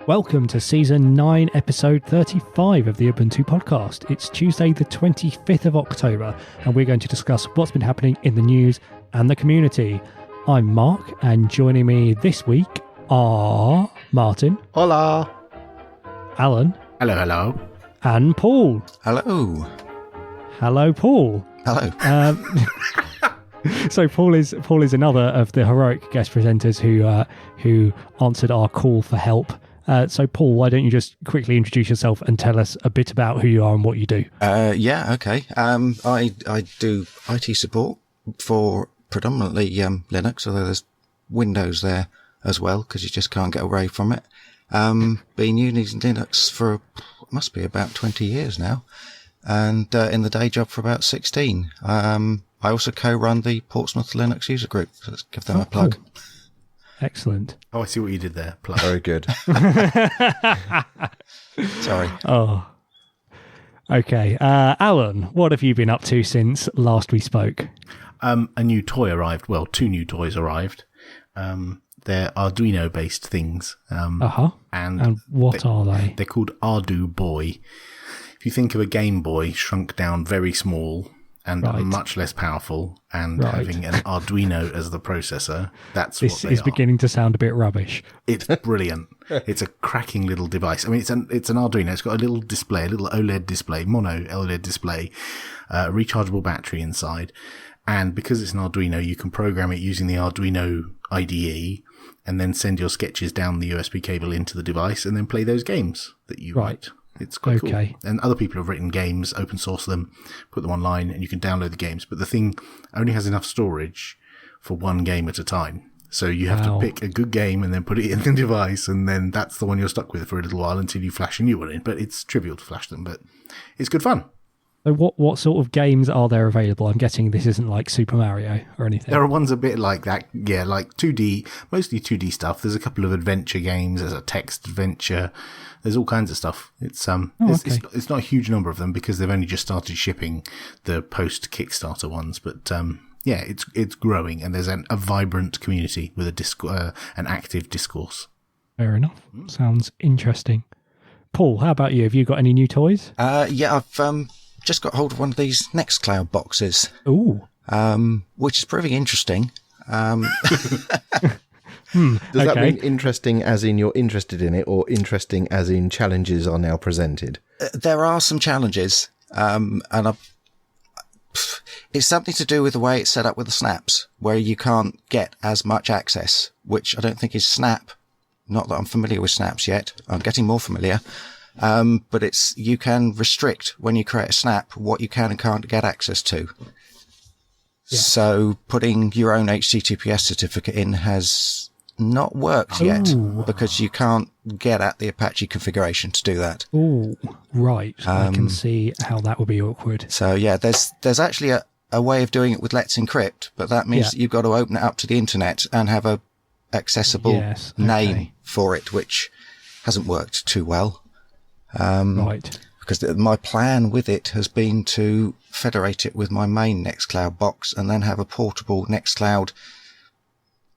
Welcome to Season 9, Episode 35 of the Ubuntu Podcast. It's Tuesday the 25th of October, and we're going to discuss what's been happening in the news and the community. I'm Mark, and joining me this week are Martin. Hola. Alan. Hello, hello. And Paul. Hello. Hello, Paul. Hello. So Paul is another of the heroic guest presenters who answered our call for help. So Paul, why don't you just quickly introduce yourself and tell us a bit about who you are and what you do? Okay. I do IT support for predominantly Linux, although there's Windows there as well because you just can't get away from it. Been using Linux for must be about 20 years now, and in the day job for about 16. I also co-run the Portsmouth Linux user group, so let's give them a plug. Cool. Excellent. Oh, I see what you did there. Plug. Very good. Sorry. Oh. Okay. Alan, what have you been up to since last we spoke? A new toy arrived. Well, two new toys arrived. They're Arduino-based things. And what are they? They're called Ardu Boy. If you think of a Game Boy shrunk down very small and much less powerful, and having an Arduino as the processor, that's what they are. This is beginning to sound a bit rubbish. It's brilliant. It's a cracking little device. I mean, it's an Arduino. It's got a little display, a little OLED display, mono OLED display, a rechargeable battery inside. And because it's an Arduino, you can program it using the Arduino IDE and then send your sketches down the USB cable into the device and then play those games that you write. It's quite cool. And other people have written games, open source them, put them online, and you can download the games. But the thing only has enough storage for one game at a time. So you have to pick a good game and then put it in the device, and then that's the one you're stuck with for a little while until you flash a new one in. But it's trivial to flash them, but it's good fun. So what sort of games are there available? I'm guessing this isn't like Super Mario or anything. There are ones a bit like that. Yeah, like 2D, mostly 2D stuff. There's a couple of adventure games. There's a text adventure. There's all kinds of stuff. It's not a huge number of them because they've only just started shipping the post Kickstarter ones. But it's growing, and there's a vibrant community with an active discourse. Fair enough. Sounds interesting. Paul, how about you? Have you got any new toys? I've just got hold of one of these Nextcloud boxes. Ooh. Which is proving interesting. Does that mean interesting as in you're interested in it, or interesting as in challenges are now presented? There are some challenges, and it's something to do with the way it's set up with the snaps, where you can't get as much access, which I don't think is Snap. Not that I'm familiar with snaps yet. I'm getting more familiar. But you can restrict when you create a snap what you can and can't get access to. Yeah. So putting your own HTTPS certificate in has not worked yet because you can't get at the Apache configuration to do that. Oh, right. I can see how that would be awkward. So yeah, there's actually a way of doing it with Let's Encrypt, but that means that you've got to open it up to the internet and have a accessible name for it, which hasn't worked too well. Because my plan with it has been to federate it with my main Nextcloud box and then have a portable Nextcloud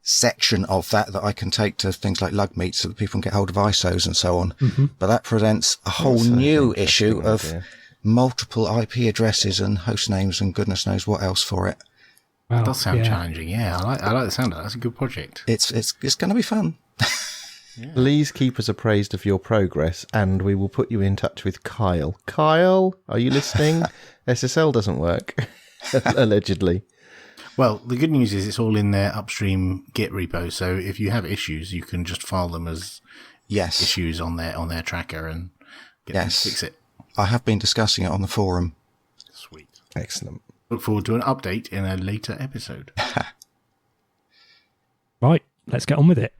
section of that I can take to things like Lugmeet so that people can get hold of ISOs and so on. Mm-hmm. But that presents a whole new issue of multiple IP addresses and host names and goodness knows what else for it. Wow. That does sound challenging. Yeah, I like the sound of that. That's a good project. It's going to be fun. Yeah. Please keep us appraised of your progress, and we will put you in touch with Kyle. Kyle, are you listening? SSL doesn't work, allegedly. Well, the good news is it's all in their upstream Git repo, so if you have issues, you can just file them as issues on their tracker and get them to fix it. I have been discussing it on the forum. Sweet. Excellent. Look forward to an update in a later episode. Right, let's get on with it.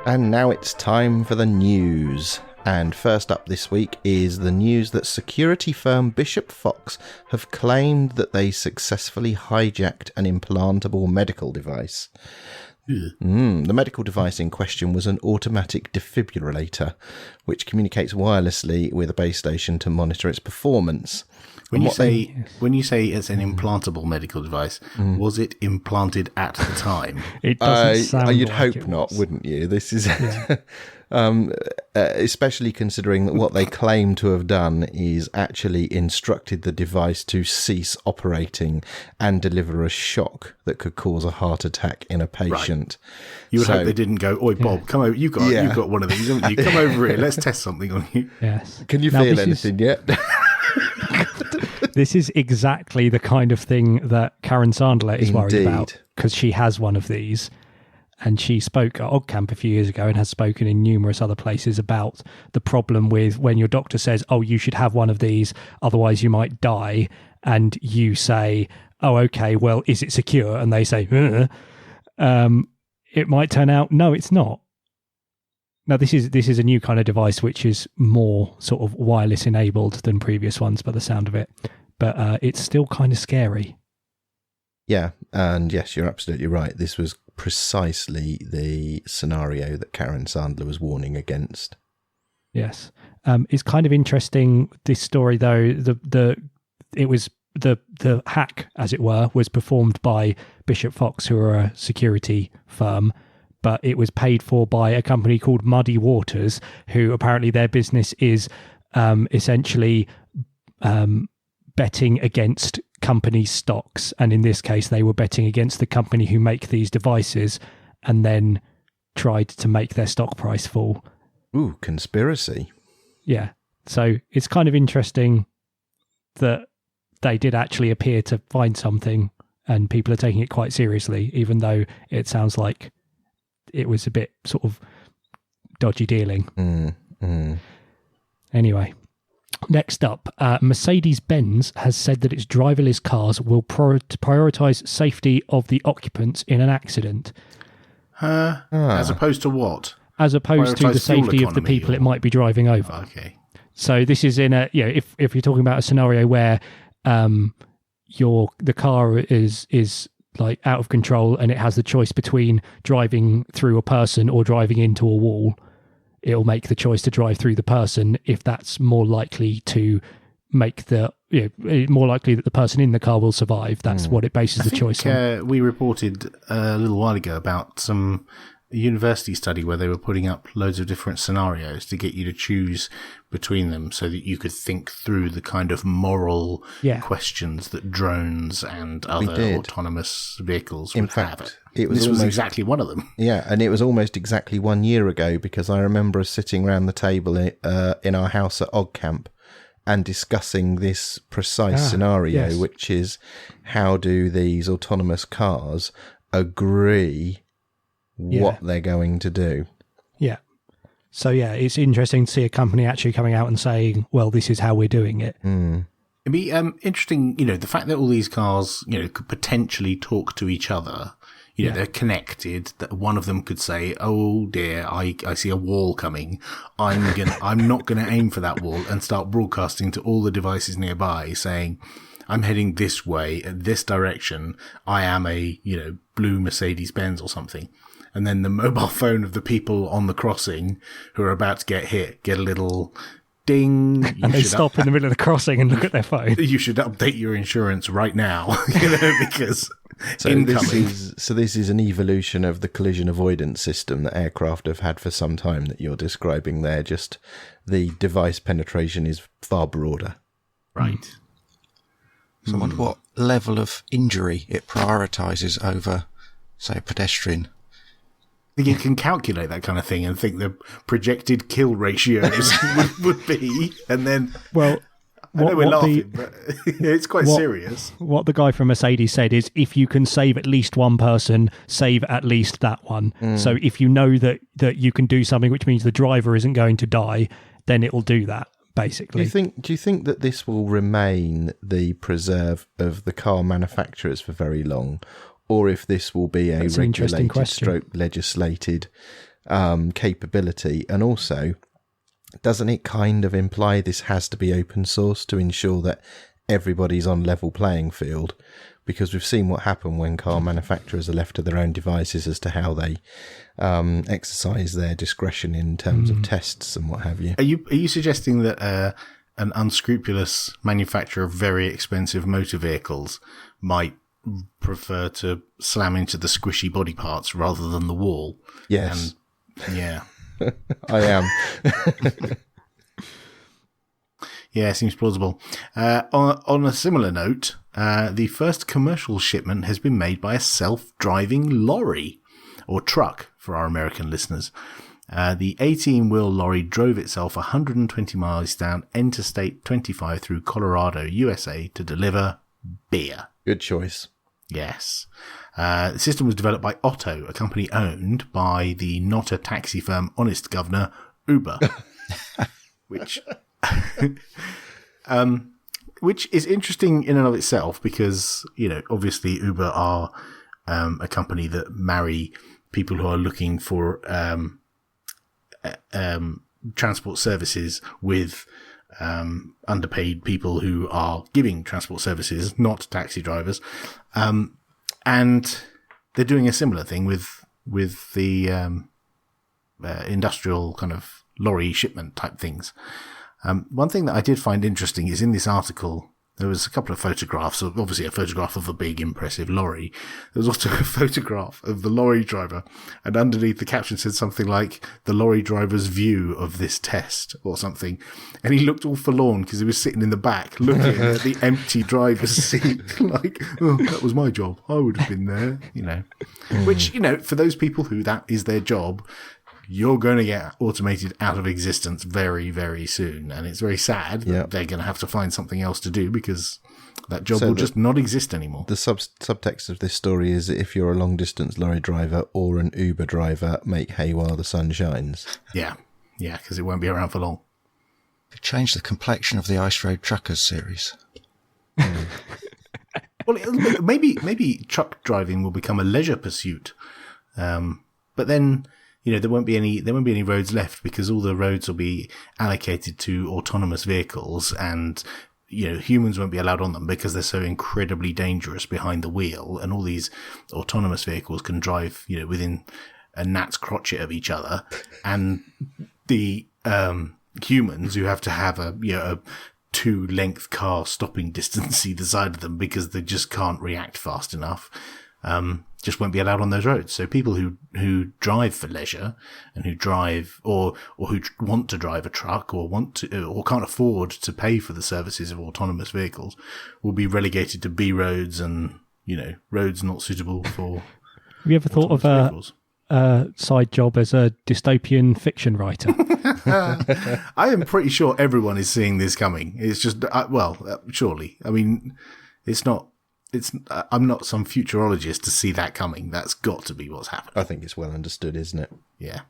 And now it's time for the news. And first up this week is the news that security firm Bishop Fox have claimed that they successfully hijacked an implantable medical device. The medical device in question was an automatic defibrillator, which communicates wirelessly with a base station to monitor its performance. When you say it's an implantable medical device, was it implanted at the time? It doesn't sound you'd like hope it not, was. wouldn't you? This is, especially considering that what they claim to have done is actually instructed the device to cease operating and deliver a shock that could cause a heart attack in a patient. Right. You would hope they didn't go, "Oi, Bob, come over. You've got one of these, haven't you? Come over here. Let's test something on you." Yes. Can you feel anything yet? This is exactly the kind of thing that Karen Sandler is worried about, because she has one of these, and she spoke at OggCamp a few years ago and has spoken in numerous other places about the problem with when your doctor says, "Oh, you should have one of these, otherwise you might die," and you say, "Oh, okay, well, is it secure?" And they say, it might turn out, no, it's not. Now, this is a new kind of device which is more sort of wireless enabled than previous ones by the sound of it, but it's still kind of scary. Yeah, and yes, you're absolutely right. This was precisely the scenario that Karen Sandler was warning against. Yes, it's kind of interesting. This story, though, the hack, as it were, was performed by Bishop Fox, who are a security firm. But it was paid for by a company called Muddy Waters, who apparently their business is essentially betting against company stocks. And in this case, they were betting against the company who make these devices and then tried to make their stock price fall. Ooh, conspiracy. Yeah. So it's kind of interesting that they did actually appear to find something and people are taking it quite seriously, even though it sounds like it was a bit sort of dodgy dealing. Anyway, next up, Mercedes-Benz has said that its driverless cars will prioritise safety of the occupants in an accident. As opposed to what? As opposed to the safety of the people it might be driving over. Okay. So this is in a, if you're talking about a scenario where the car is like out of control and it has the choice between driving through a person or driving into a wall, it'll make the choice to drive through the person if that's more likely to make more likely that the person in the car will survive. That's what it bases the choice on. We reported a little while ago about some university study where they were putting up loads of different scenarios to get you to choose between them so that you could think through the kind of moral questions that drones and other autonomous vehicles would have. This was exactly one of them. Yeah, and it was almost exactly 1 year ago, because I remember us sitting around the table in our house at OggCamp and discussing this precise scenario, which is how do these autonomous cars agree what they're going to do. Yeah. So, it's interesting to see a company actually coming out and saying, well, this is how we're doing it. It'd be interesting, the fact that all these cars, could potentially talk to each other. They're connected, that one of them could say, "Oh dear, I see a wall coming. I'm not gonna aim for that wall," and start broadcasting to all the devices nearby saying, "I'm heading this way, this direction. I am a, blue Mercedes-Benz or something." And then the mobile phone of the people on the crossing who are about to get hit get a little ding. And they stop in the middle of the crossing and look at their phone. You should update your insurance right now, because this is an evolution of the collision avoidance system that aircraft have had for some time that you're describing there. Just the device penetration is far broader. Right. So I wonder what level of injury it prioritises over, say, a pedestrian. You can calculate that kind of thing and think the projected kill ratios would be, and then... Well, I know we're laughing, but it's quite serious. What the guy from Mercedes said is, if you can save at least one person, save at least that one. So if you know that you can do something which means the driver isn't going to die, then it'll do that, basically. Do you think that this will remain the preserve of the car manufacturers for very long? Or if this will be a regulated stroke legislated capability? And also, doesn't it kind of imply this has to be open source to ensure that everybody's on level playing field? because we've seen what happened when car manufacturers are left to their own devices as to how they exercise their discretion in terms of tests and what have you. Are you suggesting that an unscrupulous manufacturer of very expensive motor vehicles might prefer to slam into the squishy body parts rather than the wall? Yes. Yeah. I am. Yeah, seems plausible. On a similar note, the first commercial shipment has been made by a self-driving lorry, or truck for our American listeners. The 18-wheel lorry drove itself 120 miles down Interstate 25 through Colorado, USA, to deliver beer. Good choice. Yes. The system was developed by Otto, a company owned by the not-a-taxi firm Honest Governor, Uber, which is interesting in and of itself because, obviously Uber are a company that marry people who are looking for transport services with underpaid people who are giving transport services, not taxi drivers. And they're doing a similar thing with the industrial kind of lorry shipment type things. One thing that I did find interesting is in this article, there was a couple of photographs, obviously a photograph of a big, impressive lorry. There was also a photograph of the lorry driver, and underneath the caption said something like, the lorry driver's view of this test, or something. And he looked all forlorn because he was sitting in the back looking at the empty driver's seat, like, oh, that was my job. I would have been there, Which, for those people who that is their job, you're going to get automated out of existence very, very soon. And it's very sad that they're going to have to find something else to do because that job will just not exist anymore. The subtext of this story is that if you're a long-distance lorry driver or an Uber driver, make hay while the sun shines. Yeah, because it won't be around for long. Could change the complexion of the Ice Road Truckers series. Well, maybe truck driving will become a leisure pursuit. But then, there won't be any roads left because all the roads will be allocated to autonomous vehicles and, humans won't be allowed on them because they're so incredibly dangerous behind the wheel, and all these autonomous vehicles can drive, within a gnat's crotchet of each other, and the, humans who have to have a 2-length car stopping distance either side of them because they just can't react fast enough, just won't be allowed on those roads. So people who drive for leisure and who drive or who want to drive a truck or or can't afford to pay for the services of autonomous vehicles will be relegated to B roads and, roads not suitable for. Have you ever thought of a side job as a dystopian fiction writer? I am pretty sure everyone is seeing this coming. It's just, surely. I mean, I'm not some futurologist to see that coming. That's got to be what's happening. I think it's well understood, isn't it? Yeah.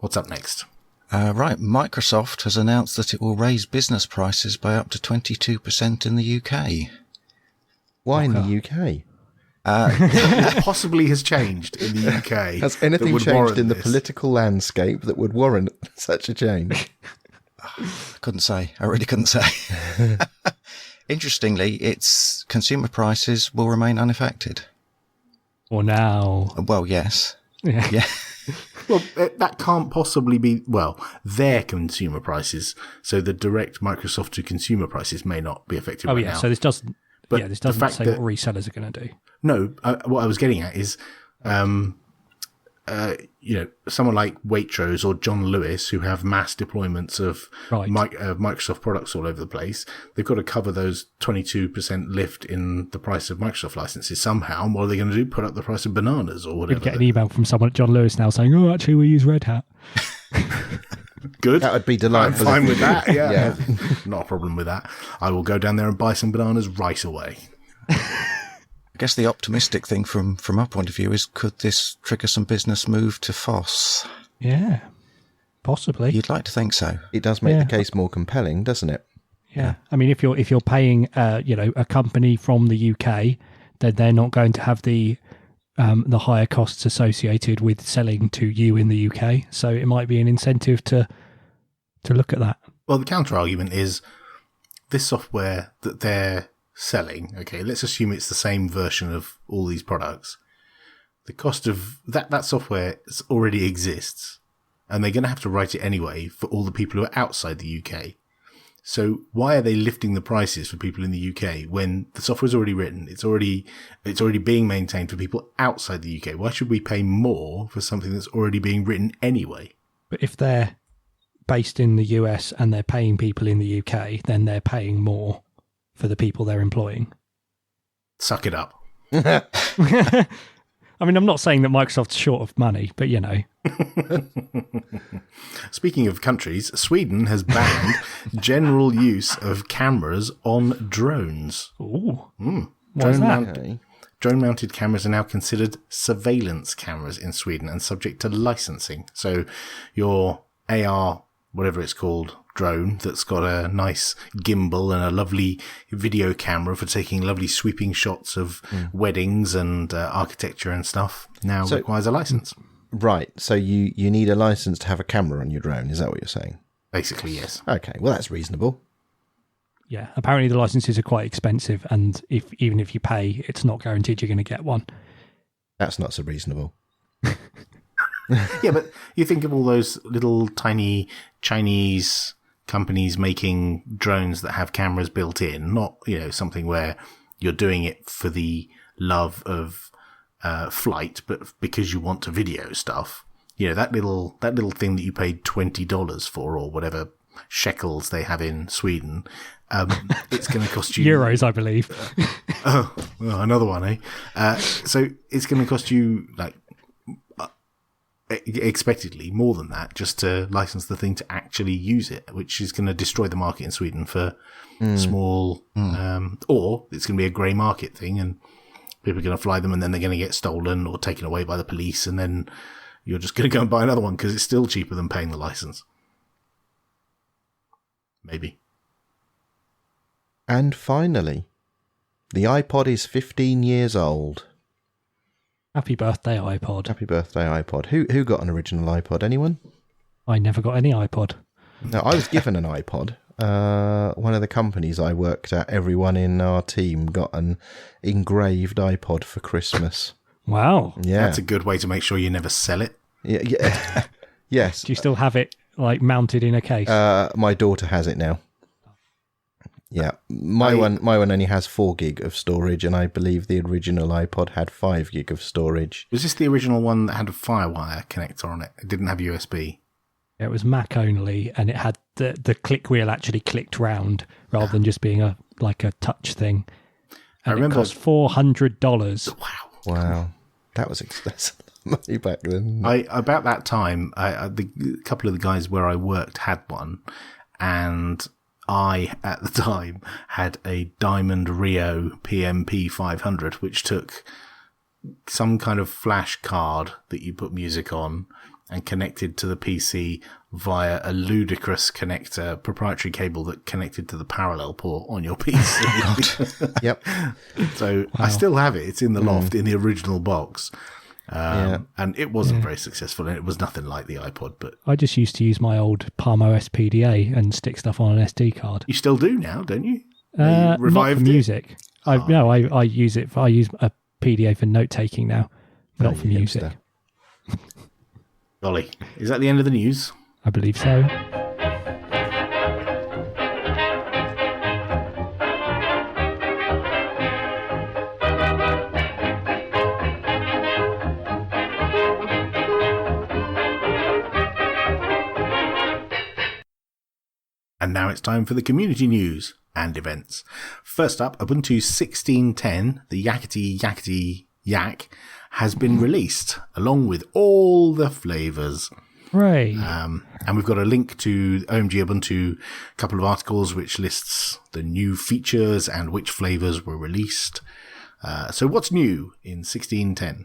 What's up next? Right. Microsoft has announced that it will raise business prices by up to 22% in the UK. Why in the UK? What possibly has changed in the UK? Has anything changed in the political landscape that would warrant such a change? I couldn't say. I really couldn't say. Interestingly, its consumer prices will remain unaffected. Or now. Well, yes. Yeah. Well, that can't possibly be, their consumer prices. So the direct Microsoft to consumer prices may not be affected now. So this doesn't say what resellers are going to do. No, what I was getting at is, someone like Waitrose or John Lewis, who have mass deployments of Microsoft products all over the place, they've got to cover those 22% lift in the price of Microsoft licenses somehow. And what are they going to do? Put up the price of bananas or whatever? You'd get an email from someone at John Lewis now saying, "Oh, actually, we use Red Hat." Good. That would be delightful. I'm fine with that. Yeah. Not a problem with that. I will go down there and buy some bananas right away. I guess the optimistic thing from our point of view is, could this trigger some business move to FOSS? Yeah, possibly. You'd like to think so. It does make the case more compelling, doesn't it? Yeah. I mean, if you're paying a company from the UK, then they're not going to have the higher costs associated with selling to you in the UK. So it might be an incentive to look at that. Well, the counter argument is this software that they're selling, okay, let's assume it's the same version of all these products. The cost of that software already exists, and they're going to have to write it anyway for all the people who are outside the UK. So why are they lifting the prices for people in the UK when the software's already written? It's already being maintained for people outside the UK. Why should we pay more for something that's already being written anyway? But if they're based in the US and they're paying people in the UK, then they're paying more for the people they're employing. Suck it up. I mean, I'm not saying that Microsoft's short of money, but you know. Speaking of countries, Sweden has banned general use of cameras on drones. Ooh. Why is that? Drone-mounted cameras are now considered surveillance cameras in Sweden and subject to licensing. So your AR, whatever it's called, drone that's got a nice gimbal and a lovely video camera for taking lovely sweeping shots of weddings and architecture and stuff now requires a license. Right. So you need a license to have a camera on your drone. Is that what you're saying? Basically, yes. Okay. Well, that's reasonable. Yeah. Apparently the licenses are quite expensive, and even if you pay, it's not guaranteed you're going to get one. That's not so reasonable. Yeah, but you think of all those little tiny Chinese companies making drones that have cameras built in, not, something where you're doing it for the love of flight, but because you want to video stuff. That little thing that you paid $20 for, or whatever shekels they have in Sweden, it's going to cost you euros, I believe. Oh, well, another one, eh? So it's going to cost you expectedly more than that just to license the thing to actually use it, which is going to destroy the market in Sweden for small, or it's going to be a grey market thing, and people are going to fly them and then they're going to get stolen or taken away by the police, and then you're just going to go and buy another one because it's still cheaper than paying the license. Maybe. And finally, the iPod is 15 years old. Happy birthday, iPod. Happy birthday, iPod. Who got an original iPod? Anyone? I never got any iPod. No, I was given an iPod. One of the companies I worked at, everyone in our team got an engraved iPod for Christmas. Wow. Yeah. That's a good way to make sure you never sell it. Yeah. Yes. Do you still have it mounted in a case? My daughter has it now. Yeah, my one only has 4 gig of storage, and I believe the original iPod had 5 gig of storage. Was this the original one that had a FireWire connector on it? It didn't have USB. It was Mac only, and it had the click wheel actually clicked round rather than just being a touch thing. And I remember it cost $400. Wow, that was expensive money back then. About that time, a couple of the guys where I worked had one, and I, at the time, had a Diamond Rio PMP 500, which took some kind of flash card that you put music on and connected to the PC via a ludicrous connector, proprietary cable that connected to the parallel port on your PC. Yep. So I still have it. It's in the loft in the original box. And it wasn't very successful, and it was nothing like the iPod. But I just used to use my old Palm OS PDA and stick stuff on an SD card. You still do now, don't you? Not for music. I use it. I use a PDA for note taking now, not for music. Golly, is that the end of the news? I believe so. And now it's time for the community news and events. First up, Ubuntu 16.10, the yakety yak, has been released, along with all the flavours. Right. And we've got a link to OMG Ubuntu, a couple of articles which lists the new features and which flavours were released. So what's new in 16.10?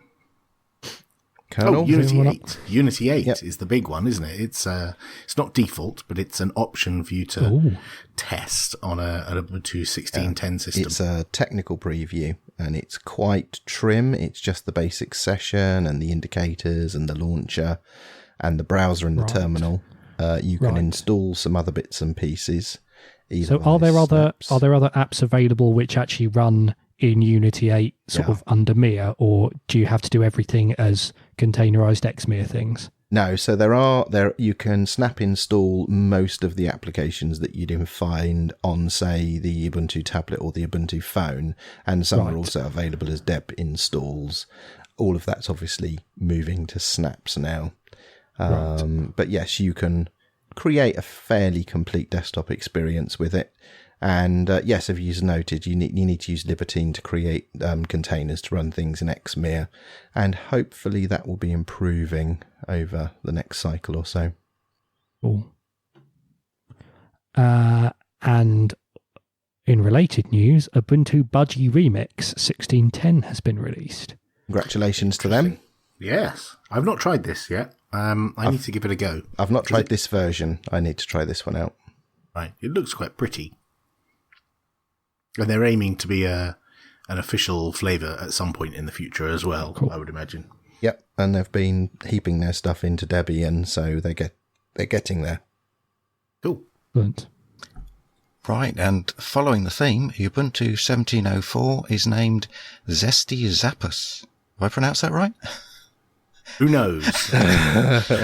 Kernel? Unity 8. Unity 8 is the big one, isn't it? It's not default, but it's an option for you to test on an Ubuntu 16.10 system. It's a technical preview, and it's quite trim. It's just the basic session and the indicators and the launcher and the browser and the terminal. You can install some other bits and pieces, So are there other apps available which actually run in Unity 8 sort of under Mia, or do you have to do everything as containerized Xmia things? No, so you can snap install most of the applications that you'd find on, say, the Ubuntu tablet or the Ubuntu phone, and some are also available as deb installs. All of that's obviously moving to snaps now. But yes, you can create a fairly complete desktop experience with it. And yes, as you noted, you need to use Libertine to create containers to run things in Xmia, and hopefully that will be improving over the next cycle or so. Cool. And in related news, Ubuntu Budgie Remix 16.10 has been released. Congratulations to them. Yes, I've not tried this yet. I need to give it a go. I've not tried this version. I need to try this one out. Right, it looks quite pretty. And they're aiming to be an official flavour at some point in the future as well, cool. I would imagine. Yep, and they've been heaping their stuff into Debian, so they're getting there. Cool. Good. Right, and following the theme, Ubuntu 17.04 is named Zesty Zappus. Have I pronounced that right? Who knows?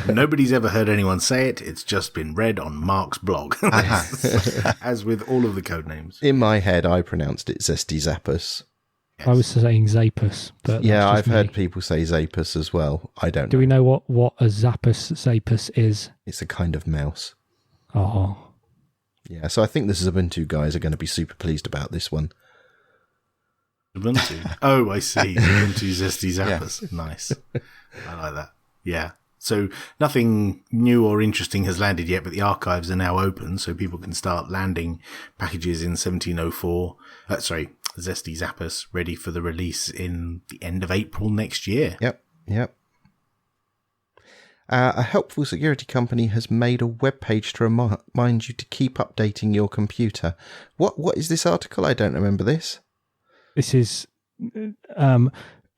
Nobody's ever heard anyone say it. It's just been read on Mark's blog, as with all of the code names. In my head, I pronounced it Zesty Zappus. Yes. I was saying Zapus, but yeah, I've heard people say Zapus as well. I don't know. Do we know what a Zapus is? It's a kind of mouse. Oh. Yeah, so I think the Ubuntu guys are going to be super pleased about this one. Ubuntu? Oh, I see. Ubuntu Zesty Zappus. Yeah. Nice. I like that. Yeah. So nothing new or interesting has landed yet, but the archives are now open, so people can start landing packages in 17.04. Zesty Zappus, ready for the release in the end of April next year. Yep. A helpful security company has made a web page to remind you to keep updating your computer. What is this article? I don't remember this. This is,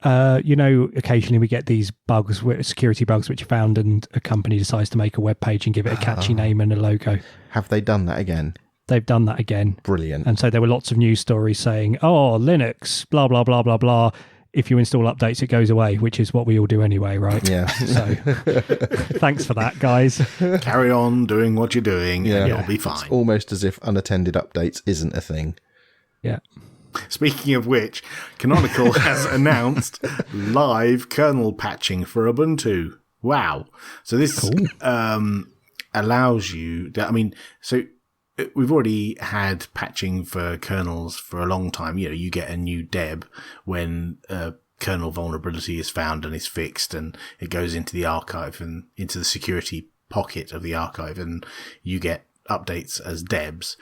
occasionally we get these bugs, security bugs, which are found, and a company decides to make a web page and give it a catchy name and a logo. Have they done that again? They've done that again. Brilliant. And so there were lots of news stories saying, oh, Linux, blah, blah, blah, blah, blah. If you install updates, it goes away, which is what we all do anyway, right? Yeah. So thanks for that, guys. Carry on doing what you're doing and you'll be fine. It's almost as if unattended updates isn't a thing. Yeah. Speaking of which, Canonical has announced live kernel patching for Ubuntu. Wow. So this allows you, we've already had patching for kernels for a long time. You get a new deb when a kernel vulnerability is found and is fixed, and it goes into the archive and into the security pocket of the archive, and you get updates as debs.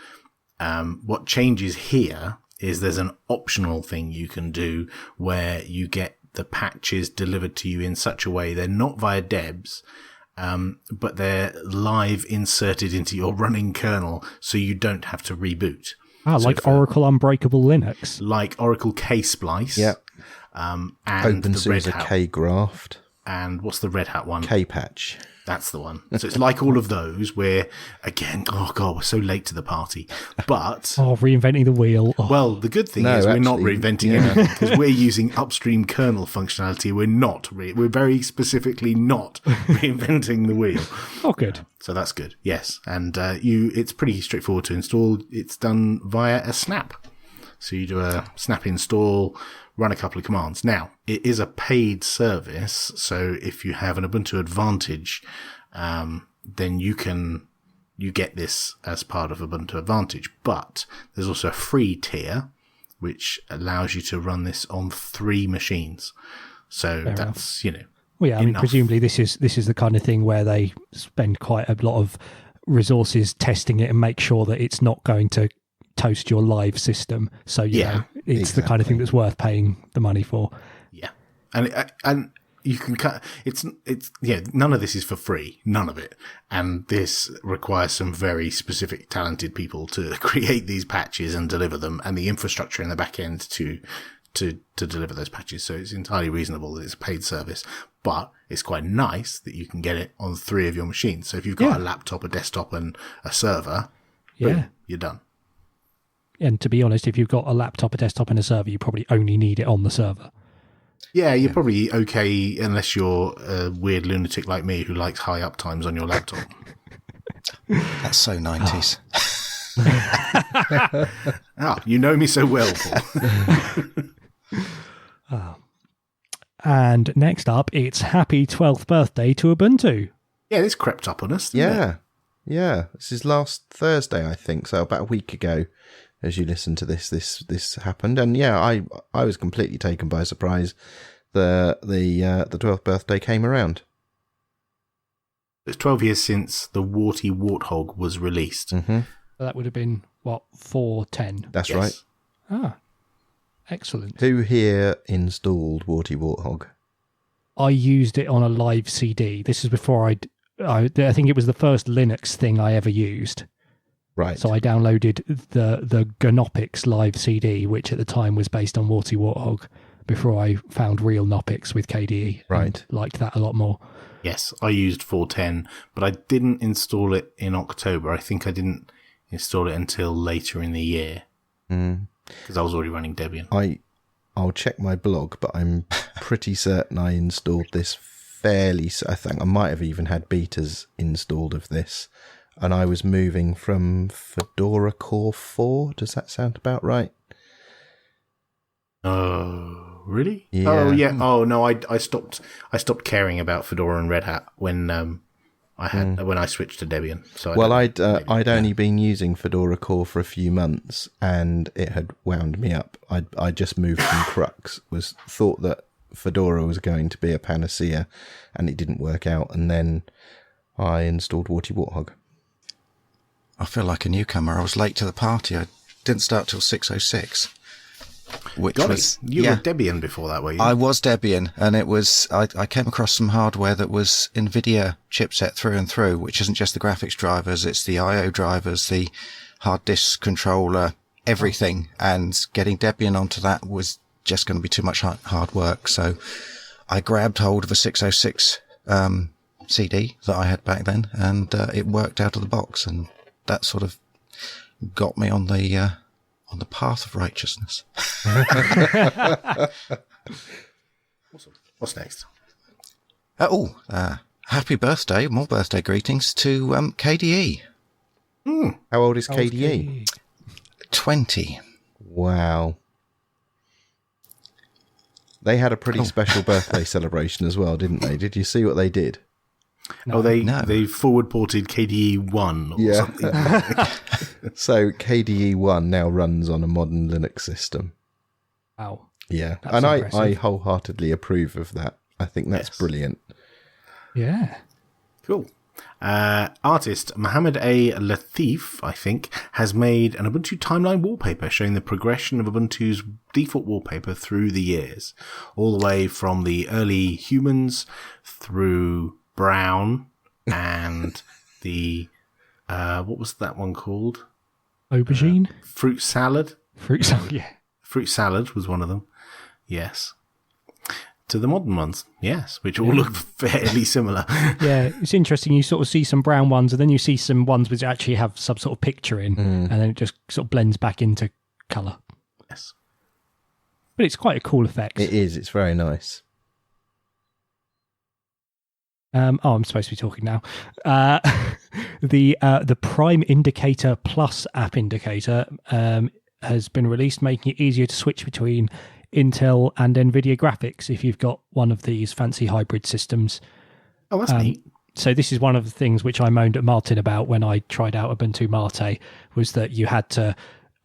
What changes here is there's an optional thing you can do where you get the patches delivered to you in such a way they're not via debs, but they're live inserted into your running kernel, so you don't have to reboot. Like Oracle Unbreakable Linux. Like Oracle K-Splice. Yeah. And OpenSUSE K-Graft. And what's the Red Hat one? K-Patch. That's the one. So it's like all of those where, again, oh God, we're so late to the party. But... reinventing the wheel. Oh. Well, the good thing is we're not reinventing anything, because we're using upstream kernel functionality. We're not. We're very specifically not reinventing the wheel. Oh, good. So that's good, yes. And it's pretty straightforward to install. It's done via a snap. So you do a snap install, run a couple of commands. Now, it is a paid service, so if you have an Ubuntu Advantage, then you get this as part of Ubuntu Advantage. But there's also a free tier, which allows you to run this on 3 machines. So Fair enough. Well, yeah, I mean, presumably this is the kind of thing where they spend quite a lot of resources testing it and make sure that it's not going to toast your live system. So it's exactly the kind of thing that's worth paying the money for. Yeah, and you can cut. It's none of this is for free, none of it, and this requires some very specific, talented people to create these patches and deliver them, and the infrastructure in the back end to deliver those patches. So it's entirely reasonable that it's a paid service, but it's quite nice that you can get it on 3 of your machines. So if you've got a laptop, a desktop, and a server, boom, you're done. And to be honest, if you've got a laptop, a desktop, and a server, you probably only need it on the server. Yeah, you're probably okay unless you're a weird lunatic like me who likes high uptimes on your laptop. That's so 90s. You know me so well, Paul. And next up, it's happy 12th birthday to Ubuntu. Yeah, this crept up on us, didn't it? Yeah. This is last Thursday, I think, so about a week ago. As you listen to this happened, and I was completely taken by surprise. The 12th birthday came around. It's 12 years since the Warty Warthog was released. Mm-hmm. So that would have been, 410? That's right. Excellent. Who here installed Warty Warthog? I used it on a live CD. This is before I think it was the first Linux thing I ever used. Right. So I downloaded the Gnopics live CD, which at the time was based on Warty Warthog, before I found real Knopics with KDE. Right. Liked that a lot more. Yes, I used 410, but I didn't install it in October. I think I didn't install it until later in the year. Because I was already running Debian. I'll check my blog, but I'm pretty certain I installed this fairly... I think I might have even had betas installed of this. And I was moving from Fedora Core 4. Does that sound about right? Oh, really? Yeah. Oh, yeah. Oh, no, I stopped caring about Fedora and Red Hat when when I switched to Debian. So I'd only been using Fedora Core for a few months, and it had wound me up. I just moved from Crux. Thought that Fedora was going to be a panacea, and it didn't work out. And then I installed Warty Warthog. I feel like a newcomer. I was late to the party. I didn't start till 6:06. You were Debian before that, were you? I was Debian, and it was. I came across some hardware that was NVIDIA chipset through and through, which isn't just the graphics drivers; it's the I/O drivers, the hard disk controller, everything. And getting Debian onto that was just going to be too much hard work. So I grabbed hold of a 606 CD that I had back then, and it worked out of the box, and that sort of got me on the path of righteousness. Awesome. What's next? Happy birthday, more birthday greetings to KDE. How old is KDE? 20. Wow. They had a pretty special birthday celebration as well, didn't they? Did you see what they did? No. They forward ported KDE 1 or something. So KDE 1 now runs on a modern Linux system. Wow. Yeah. That's and impressive. I wholeheartedly approve of that. I think that's brilliant. Yeah. Cool. Artist Mohammed A. Latif, I think, has made an Ubuntu timeline wallpaper showing the progression of Ubuntu's default wallpaper through the years, all the way from the early humans through brown and the what was that one called? Aubergine? Fruit salad. Fruit salad, yeah. Fruit salad was one of them. Yes. To the modern ones, yes, which all look fairly similar. Yeah, it's interesting. You sort of see some brown ones, and then you see some ones which actually have some sort of picture in, and then it just sort of blends back into colour. Yes. But it's quite a cool effect. It is. It's very nice. I'm supposed to be talking now. The Prime Indicator Plus app indicator has been released, making it easier to switch between Intel and NVIDIA graphics if you've got one of these fancy hybrid systems. Oh, that's neat. So this is one of the things which I moaned at Martin about when I tried out Ubuntu Mate, was that you had to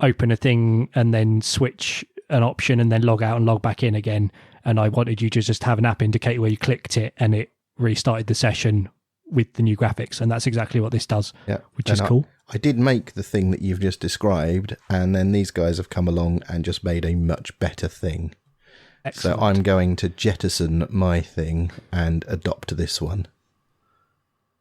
open a thing and then switch an option and then log out and log back in again. And I wanted you to just have an app indicator where you clicked it and it restarted the session with the new graphics. And that's exactly what this does, which is cool. I did make the thing that you've just described, and then these guys have come along and just made a much better thing. Excellent. So I'm going to jettison my thing and adopt this one.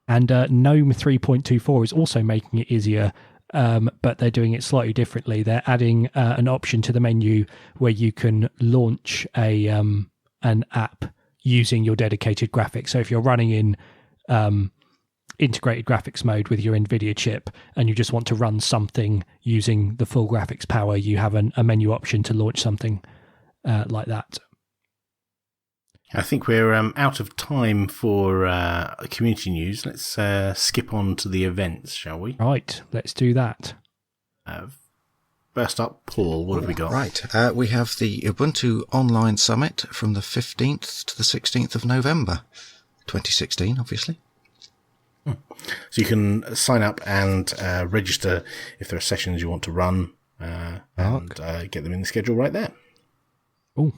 And GNOME 3.24 is also making it easier, but they're doing it slightly differently. They're adding an option to the menu where you can launch an app using your dedicated graphics. So if you're running in integrated graphics mode with your NVIDIA chip and you just want to run something using the full graphics power, you have a menu option to launch something like that. I think we're out of time for community news. Let's skip on to the events, shall we? Right, let's do that. First up, Paul, what have we got? Right, we have the Ubuntu Online Summit from the 15th to the 16th of November, 2016, obviously. So you can sign up and register if there are sessions you want to run and get them in the schedule right there. Oh.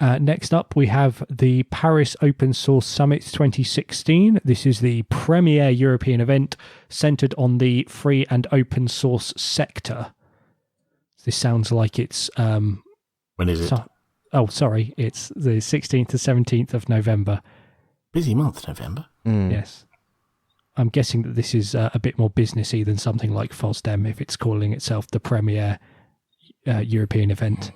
Next up, we have the Paris Open Source Summit 2016. This is the premier European event centered on the free and open source sector. This sounds like it's... when is it? Sorry. It's the 16th to 17th of November. Busy month, November. Yes. I'm guessing that this is a bit more businessy than something like FOSDEM if it's calling itself the premier European event.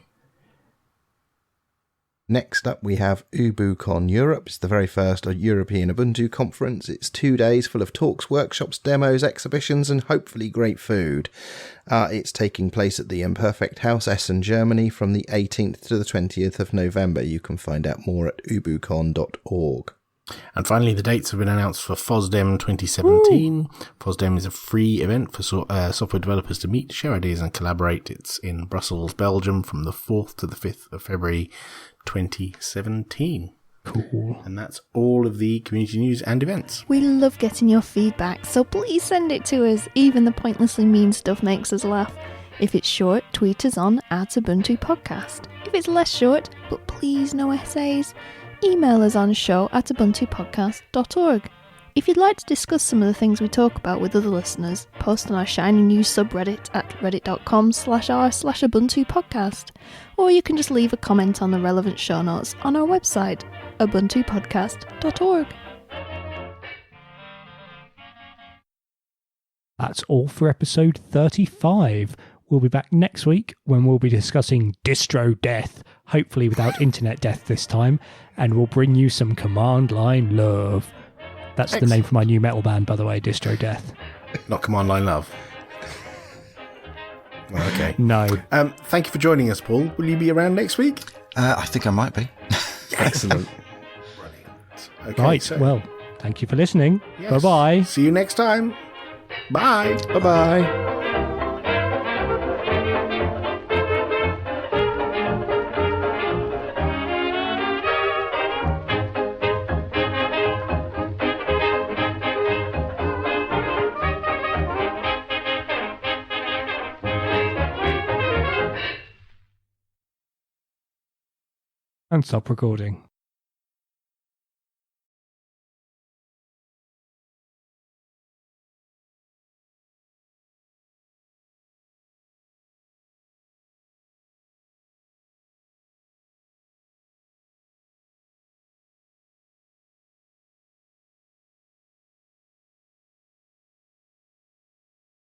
Next up, we have UbuCon Europe. It's the very first European Ubuntu conference. It's 2 days full of talks, workshops, demos, exhibitions, and hopefully great food. It's taking place at the Imperfect House, Essen, Germany, from the 18th to the 20th of November. You can find out more at ubucon.org. And finally, the dates have been announced for FOSDEM 2017. Woo! FOSDEM is a free event for software developers to meet, share ideas, and collaborate. It's in Brussels, Belgium, from the 4th to the 5th of February 2017. Cool. And that's all of the community news and events. We love getting your feedback, so please send it to us. Even the pointlessly mean stuff makes us laugh. If it's short, tweet us on @Ubuntu Podcast. If it's less short, but please no essays, email us on show@ubuntupodcast.org. If you'd like to discuss some of the things we talk about with other listeners, post on our Shiny News subreddit at reddit.com/r/Ubuntu Podcast. Or you can just leave a comment on the relevant show notes on our website, ubuntupodcast.org. That's all for episode 35. We'll be back next week when we'll be discussing distro death, hopefully without internet death this time, and we'll bring you some command line love. That's the name for my new metal band, by the way, Distro Death. Not Command Line Love. Okay. No. Thank you for joining us, Paul. Will you be around next week? I think I might be. Excellent. Brilliant. Okay, right, well, thank you for listening. Yes. Bye-bye. See you next time. Bye. Bye-bye. And stop recording.